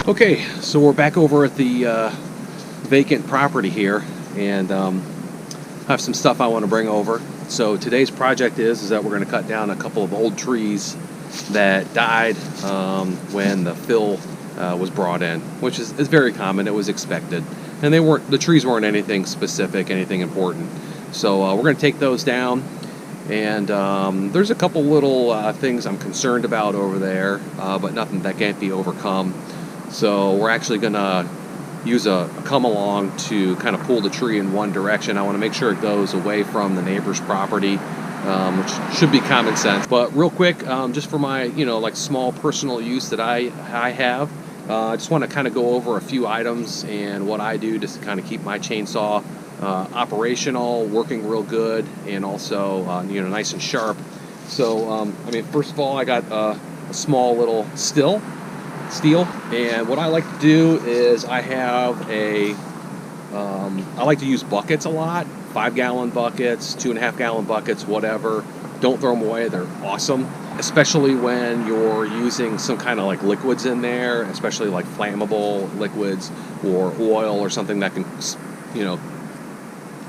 Okay, so we're back over at the vacant property here, and have some stuff I want to bring over. So today's project is that we're going to cut down a couple of old trees that died when the fill was brought in, which is very common. It was expected, and the trees weren't anything specific, anything important. So we're going to take those down, and there's a couple little things I'm concerned about over there, but nothing that can't be overcome. So we're actually going to use a come along to kind of pull the tree in one direction. I want to make sure it goes away from the neighbor's property, which should be common sense. But real quick, just for my like small personal use that I have, I just want to kind of go over a few items and what I do just to kind of keep my chainsaw operational, working real good, and also nice and sharp. So I mean, first of all, I got a small little steel, and what I like to do is I have I like to use buckets a lot, 5-gallon buckets, 2.5-gallon buckets, whatever. Don't throw them away, they're awesome, especially when you're using some kind of like liquids in there, especially like flammable liquids or oil or something that can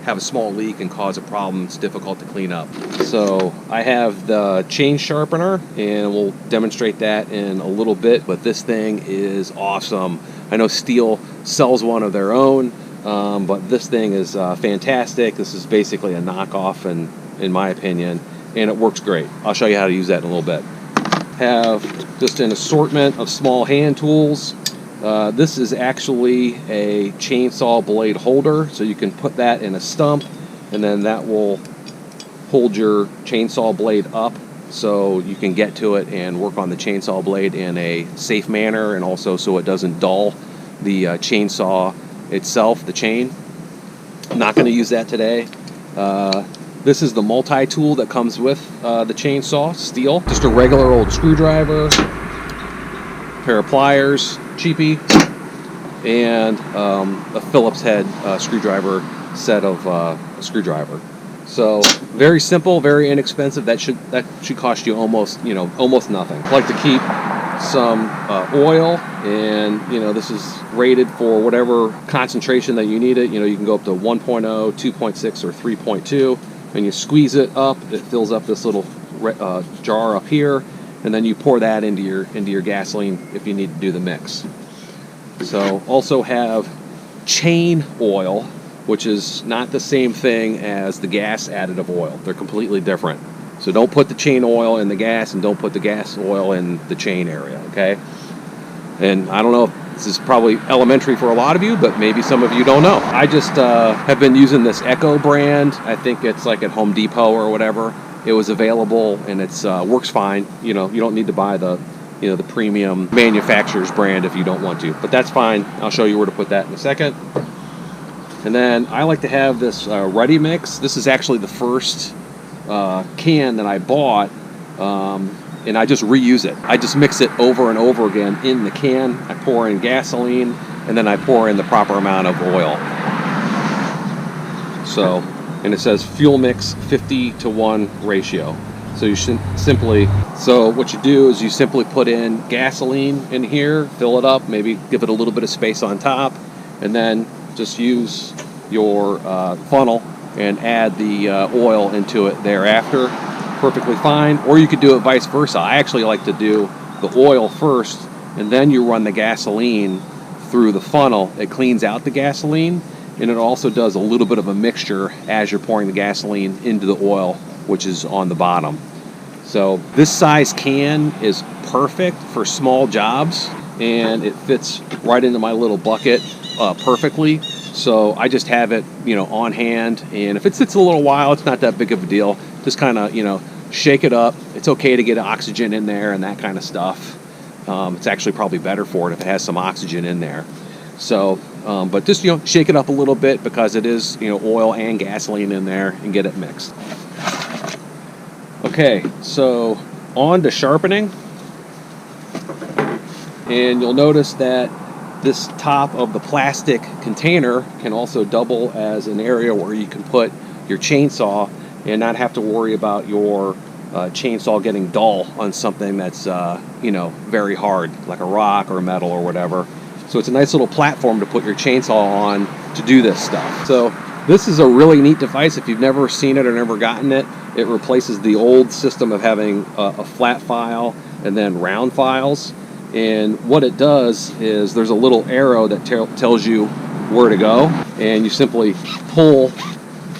have a small leak and cause a problem. It's difficult to clean up. So I have the chain sharpener, and we'll demonstrate that in a little bit, but this thing is awesome. I know Stihl sells one of their own, but this thing is fantastic. This is basically a knockoff in my opinion, and it works great. I'll show you how to use that in a little bit. Have just an assortment of small hand tools. This is actually a chainsaw blade holder, so you can put that in a stump, and then that will hold your chainsaw blade up so you can get to it and work on the chainsaw blade in a safe manner, and also so it doesn't dull the chainsaw itself, the chain. I'm not going to use that today. This is the multi-tool that comes with the chainsaw, Stihl. Just a regular old screwdriver, pair of pliers, cheapy, and a Phillips head screwdriver set of screwdriver. So very simple, very inexpensive. That should cost you almost nothing. I like to keep some oil, and this is rated for whatever concentration that you need it. You can go up to 1.0, 2.6, or 3.2, and you squeeze it up. It fills up this little jar up here, and then you pour that into your gasoline if you need to do the mix. So also have chain oil, which is not the same thing as the gas additive oil. They're completely different. So don't put the chain oil in the gas, and don't put the gas oil in the chain area, okay? And I don't know if this is probably elementary for a lot of you, but maybe some of you don't know. I just have been using this Echo brand. I think it's like at Home Depot or whatever. It was available, and it's works fine. You don't need to buy the the premium manufacturer's brand if you don't want to, but that's fine. I'll show you where to put that in a second. And then I like to have this Ready Mix. This is actually the first can that I bought, and I just reuse it. I just mix it over and over again in the can. I pour in gasoline, and then I pour in the proper amount of oil. So, and it says fuel mix 50-to-1 ratio. So you should what you do is you simply put in gasoline in here, fill it up, maybe give it a little bit of space on top, and then just use your funnel and add the oil into it thereafter. Perfectly fine. Or you could do it vice versa. I actually like to do the oil first, and then you run the gasoline through the funnel. It cleans out the gasoline, and it also does a little bit of a mixture as you're pouring the gasoline into the oil, which is on the bottom. So this size can is perfect for small jobs, and it fits right into my little bucket perfectly. So I just have it on hand, and if it sits a little while, it's not that big of a deal. Just kind of shake it up. It's okay to get oxygen in there and that kind of stuff. It's actually probably better for it if it has some oxygen in there. So but just shake it up a little bit, because it is oil and gasoline in there, and get it mixed. Okay, so on to sharpening, and you'll notice that this top of the plastic container can also double as an area where you can put your chainsaw and not have to worry about your chainsaw getting dull on something that's very hard, like a rock or metal or whatever. So it's a nice little platform to put your chainsaw on to do this stuff. So this is a really neat device. If you've never seen it or never gotten it, it replaces the old system of having a flat file and then round files. And what it does is there's a little arrow that tells you where to go, and you simply pull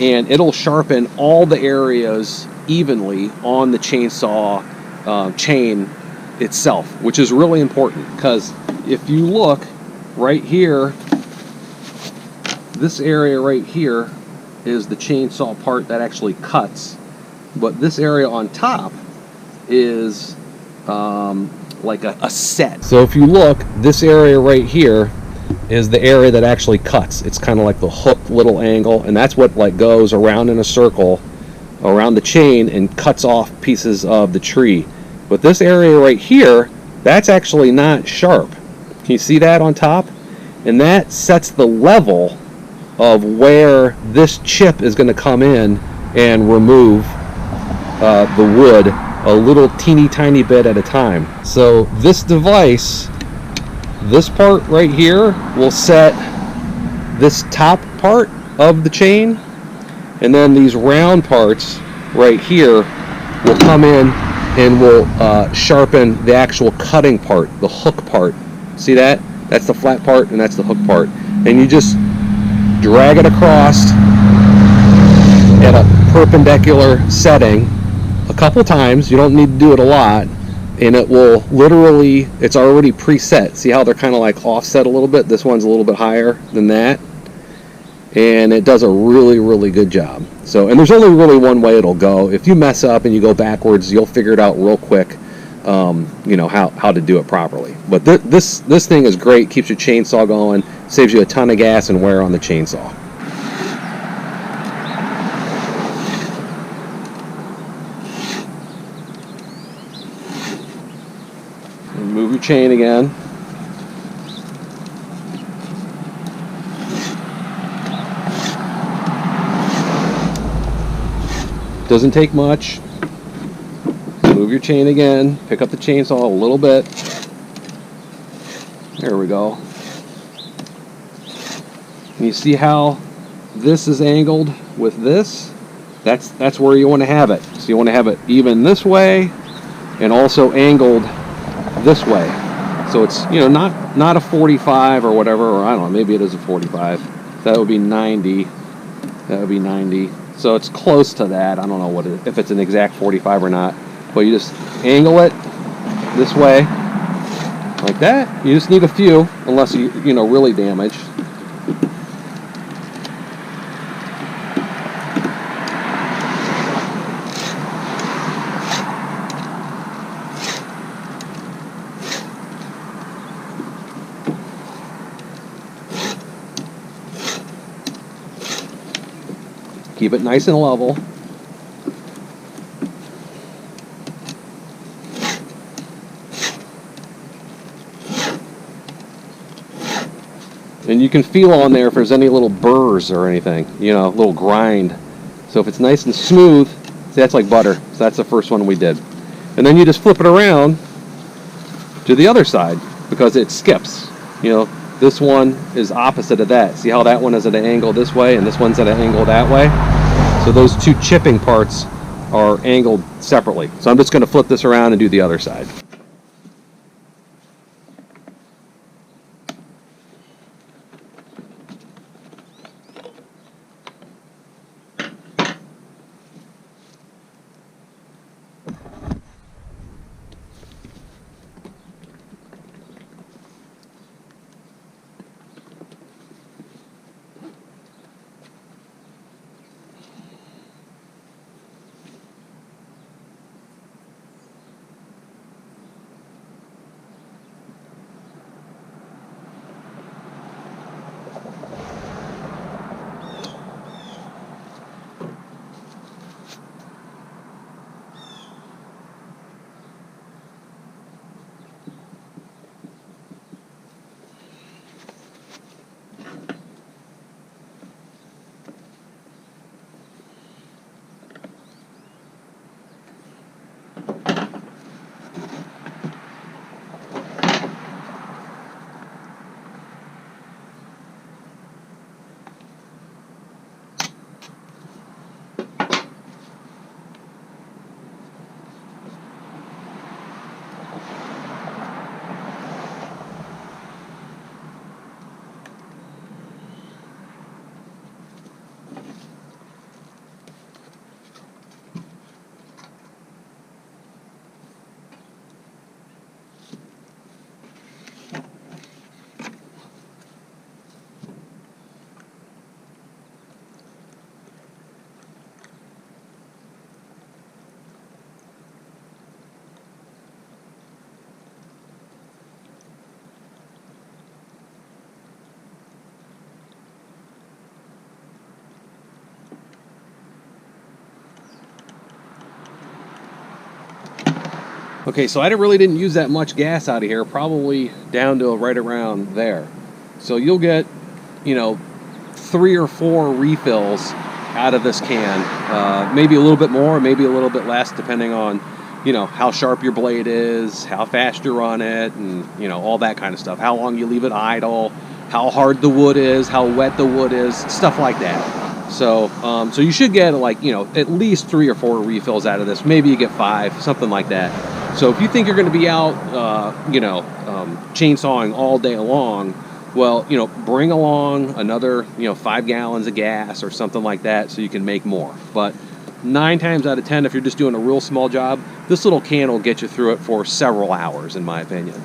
and it'll sharpen all the areas evenly on the chainsaw chain itself, which is really important, because if you look right here, this area right here is the chainsaw part that actually cuts, but this area on top is like a set. So if you look, this area right here is the area that actually cuts. It's kind of like the hook little angle, and that's what like goes around in a circle around the chain and cuts off pieces of the tree. But this area right here, that's actually not sharp. Can you see that on top? And that sets the level of where this chip is going to come in and remove the wood a little teeny tiny bit at a time. So this device, this part right here, will set this top part of the chain, and then these round parts right here will come in and will sharpen the actual cutting part, the hook part. See that? That's the flat part and that's the hook part. And you just drag it across at a perpendicular setting a couple times. You don't need to do it a lot, and it will literally, it's already preset. See how they're kind of like offset a little bit? This one's a little bit higher than that, and it does a really, really good job. So, and there's only really one way it'll go. If you mess up and you go backwards, you'll figure it out real quick, you know, how to do it properly. But this thing is great, keeps your chainsaw going, saves you a ton of gas and wear on the chainsaw. And move your chain again. Doesn't take much. Move your chain again. Pick up the chainsaw a little bit. There we go. And you see how this is angled with this? That's where you want to have it. So you want to have it even this way and also angled this way. So it's, you know, not a 45 or whatever, or I don't know, maybe it is a 45. That would be 90. That would be 90. So it's close to that. I don't know what if it's an exact 45 or not. But you just angle it this way, like that. You just need a few, unless you know, really damaged. Keep it nice and level. And you can feel on there if there's any little burrs or anything, you know, little grind. So if it's nice and smooth, see, that's like butter. So that's the first one we did. And then you just flip it around to the other side because it skips. You know, this one is opposite of that. See how that one is at an angle this way and this one's at an angle that way? So those two chipping parts are angled separately. So I'm just going to flip this around and do the other side. Okay, so I really didn't use that much gas out of here, probably down to right around there. So you'll get, you know, 3 or 4 refills out of this can. Maybe a little bit more, maybe a little bit less, depending on, you know, how sharp your blade is, how fast you run it, and, you know, all that kind of stuff. How long you leave it idle, how hard the wood is, how wet the wood is, stuff like that. So, so you should get, like, you know, at least 3 or 4 refills out of this. Maybe you get 5, something like that. So if you think you're going to be out, chainsawing all day long, well, you know, bring along another, 5 gallons of gas or something like that so you can make more. But 9 times out of 10, if you're just doing a real small job, this little can will get you through it for several hours, in my opinion.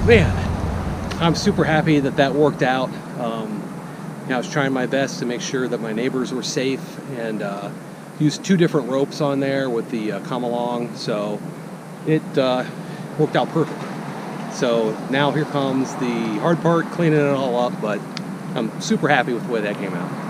Man, I'm super happy that that worked out. I was trying my best to make sure that my neighbors were safe, and used 2 different ropes on there with the come along, so it worked out perfect. So now here comes the hard part, cleaning it all up, but I'm super happy with the way that came out.